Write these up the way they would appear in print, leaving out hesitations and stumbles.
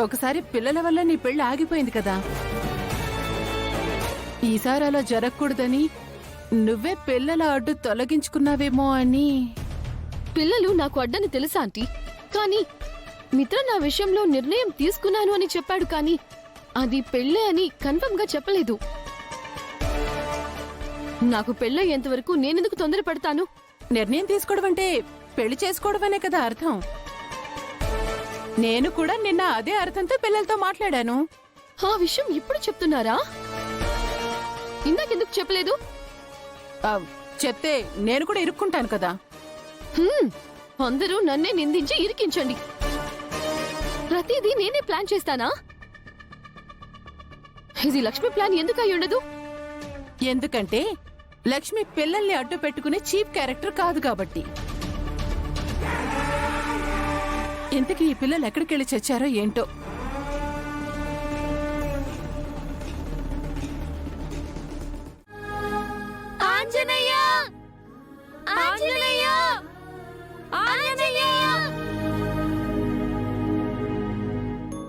ఒకసారి పిల్లల వల్ల నీ పెళ్లి ఆగిపోయింది కదా. ఈసారి అలా జరగకూడదని నువ్వే పిల్లల అడ్డు తొలగించుకున్నావేమో అని. పిల్లలు నాకు అడ్డని తెలుసా ఆంటీ, కానీ మిత్ర నా విషయంలో నిర్ణయం తీసుకున్నాను అని చెప్పాడు, కానీ అది పెళ్ళే అని కన్ఫర్మ్ గా చెప్పలేదు. నాకు పెళ్ళయ్యేంత వరకు నేనెందుకు తొందరపడతాను? నిర్ణయం తీసుకోవడం అంటే పెళ్లి చేసుకోవడమనే కదా అర్థం. నేను కూడా నిన్న అదే అర్థంతో పిల్లలతో మాట్లాడాను. ఆ విషయం ఇప్పుడు చెప్తున్నారా? ఇందాకెందుకు చెప్పలేదు? చెప్తే నేను కూడా ఇరుక్కుంటాను కదా. అందరూ నన్నే నిందించి ఇరికించండి. ప్రతిదీ నేనే ప్లాన్ చేస్తానా? ఇది లక్ష్మి ప్లాన్ ఎందుకు అయి ఉండదు? ఎందుకంటే లక్ష్మి పిల్లల్ని అడ్డు పెట్టుకునే చీప్ క్యారెక్టర్ కాదు కాబట్టి. ఇంతకీ ఈ పిల్లలు ఎక్కడికెళ్ళి చచ్చారో ఏంటో.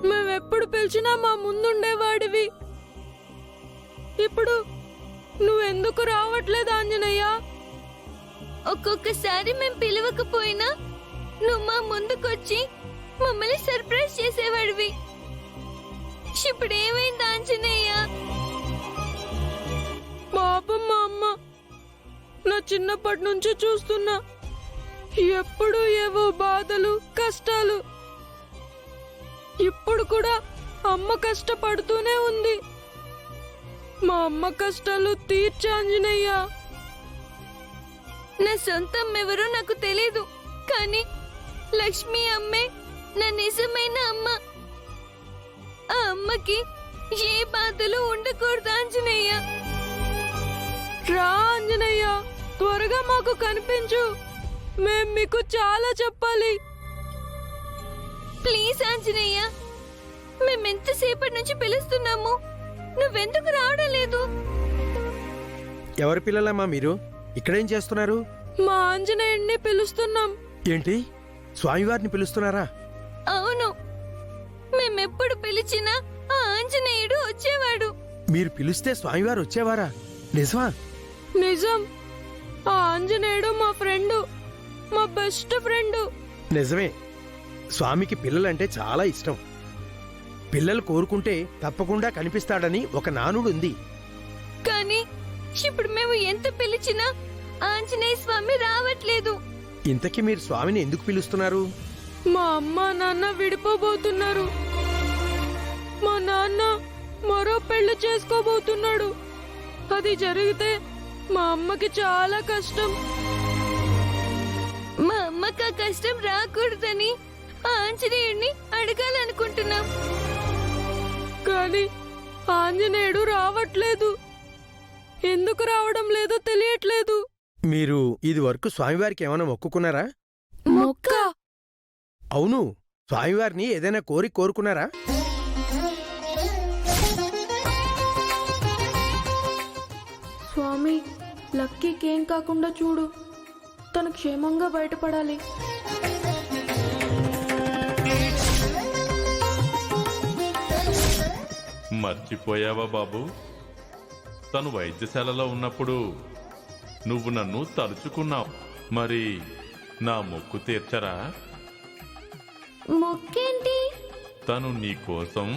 మేమెప్పుడు పిలిచినా మా ముందుండేవాడివి, ఇప్పుడు నువ్వెందుకు రావట్లేదు ఆంజనేయ? ఒక్కొక్కసారి మేం పిలవకపోయినా నువ్వు మా ముందుకొచ్చి మమ్మల్ని సర్ప్రైజ్ చేసేవాడివి. ఇప్పుడు ఏమైంది ఆంజనేయ? పాపం మా అమ్మ నా చిన్నప్పటి నుంచి చూస్తున్నా, ఎప్పుడు ఏవో బాధలు కష్టాలు. ఇప్పుడు కూడా అమ్మ కష్టపడుతూనే ఉంది. మా అమ్మ కష్టాలు తీర్చు ఆంజనేయ. నా సొంతం ఎవరో నాకు తెలీదు, కానీ లక్ష్మి అమ్మే నా నిజమైన అమ్మ. ఆ అమ్మకి ఏ బాధలు ఉండకూడదు ఆంజనేయ. రా ఆంజనేయ, త్వరగా మాకు కనిపించు, మేం మీకు చాలా చెప్పాలి. ప్లీజ్ ఆంజనేయ, మేమెంతసేపటి నుంచి పిలుస్తున్నాము, నువ్వెందుకు రావడం లేదు? ఎవరి పిల్లలమ్మా మీరు? ఇక్కడేం చేస్తున్నారు? మా ఆంజనేయుడిని పిలుస్తున్నాం. ఏంటి, స్వామివారిని పిలుస్తున్నారా? అవును, మేమెప్పుడు పిలిచినా ఆ ఆంజనేయుడు వచ్చేవాడు. మీరు పిలిస్తే స్వామివారు వచ్చేవారా? నిజమా? నిజం. ఆ ఆంజనేయుడు మా ఫ్రెండు, మా బెస్ట్ ఫ్రెండు. నిజమే. స్వామికి పిల్లలంటే చాలా ఇష్టం. పిల్లలు కోరుకుంటే తప్పకుండా కనిపిస్తాడని ఒక నానుడు ఉంది. కానీ ఇప్పుడు మేము ఎంత పిలిచినా ఆంజనేయ స్వామి రావట్లేదు. ఇంతకీ మీరు స్వామిని ఎందుకు పిలుస్తున్నారు? మా అమ్మ నాన్న విడిపోబోతున్నారు. మా నాన్న మరో పెళ్లి చేసుకోబోతున్నాడు. అది జరిగితే మా అమ్మకి చాలా కష్టం. మా అమ్మకి ఆ కష్టం రాకూడదని ఆంజనేయుడిని అడగాలనుకుంటున్నాం. కానీ ఆంజనేయుడు రావట్లేదు. ఎందుకు రావడం లేదో తెలియట్లేదు. మీరు ఇది వరకు స్వామివారికి ఏమైనా మొక్కుకున్నారా? మొక్క? అవును, స్వామివారిని ఏదైనా కోరుకున్నారా? స్వామి, లక్కీకేం కాకుండా చూడు, తను క్షేమంగా బయటపడాలి. మర్చిపోయావా బాబు? తను వైద్యశాలలో ఉన్నప్పుడు నువ్వు నన్ను తలుచుకున్నావు. మరి నా మొక్కు తీర్చరా? మొక్కేంటి? తను నీకోసం.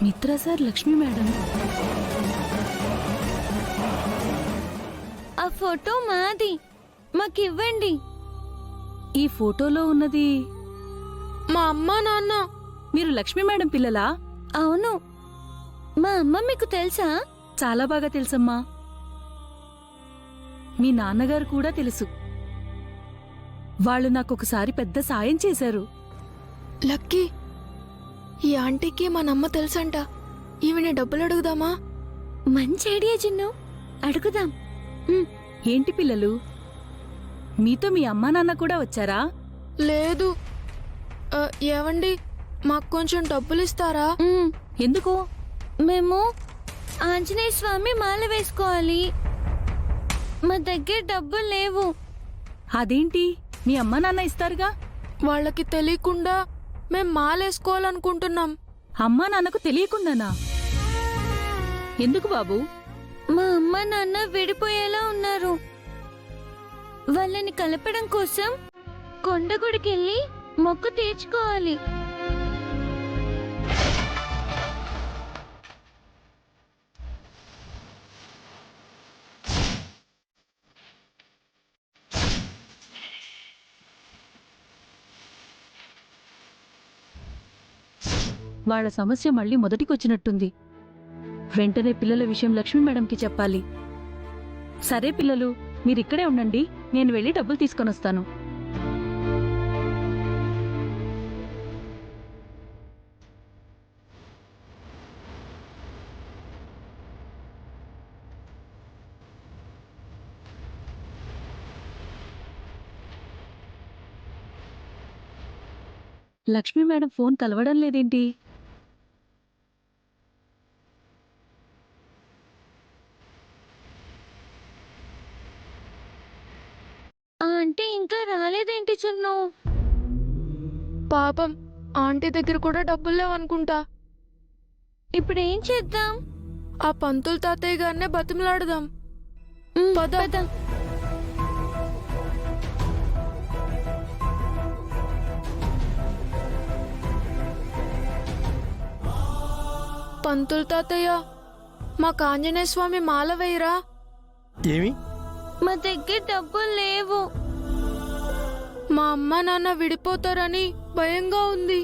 మిత్ర సార్, లక్ష్మి మేడం. ఆ ఫోటో మాది, మాకివ్వండి. ఈ ఫోటోలో ఉన్నది మా అమ్మ నాన్న. మీరు లక్ష్మి మేడం పిల్లలా? అవును. మా అమ్మ మీకు తెలుసా? చాలా బాగా తెలుసమ్మా. మీ నాన్నగారు కూడా తెలుసు. వాళ్ళు నాకొకసారి పెద్ద సాయం చేశారు. లక్కీ, ఈ ఆంటీకి మా నమ్మ తెలుసంట. ఈవిని డబ్బులు అడుగుదామా? మంచి ఐడియా చిన్ను, అడుగుదాం. ఏంటి పిల్లలు, మీతో మీ అమ్మా నాన్న కూడా వచ్చారా? లేదు. ఏవండి, మాకు కొంచెం డబ్బులు ఇస్తారా? ఎందుకు? మేము ఆంజనేయ స్వామి మాల వేసుకోవాలి. మా దగ్గర డబ్బులు లేవు. అదేంటి, మీ అమ్మా నాన్న ఇస్తారుగా. వాళ్ళకి తెలియకుండా మేం మాలేసుకోవాలనుకుంటున్నాం. అమ్మా నాన్నకు తెలియకుండానా? ఎందుకు బాబు? మా అమ్మ నాన్న విడిపోయేలా ఉన్నారు. వాళ్ళని కలపడం కోసం కొండగుడికెళ్ళి మొక్కు తీర్చుకోవాలి. వాళ్ళ సమస్య మళ్ళీ మొదటికొచ్చినట్టుంది. వెంటనే పిల్లల విషయం లక్ష్మీ మేడంకి చెప్పాలి. సరే పిల్లలు, మీరిక్కడే ఉండండి, నేను వెళ్ళి డబ్బులు తీసుకొనొస్తాను. లక్ష్మీ మేడం ఫోన్ కలవడం లేదేంటి? ఆంటీ ఇంకా రాలేదేంటి చున్ను? పాపం ఆంటీ దగ్గర కూడా డబ్బులు లేవనుకుంటా. ఇప్పుడు ఏం చేద్దాం? ఆ పంతులు తాతయ్య గారినే బతిమలాడదాం. పద. పంతులు తాతయ్య, మా ఆంజనేయ స్వామి మాల వేయరా? ఏమి? మా దగ్గర డబ్బులు లేవు. మా అమ్మ నాన్న విడిపోతారని భయంగా ఉంది.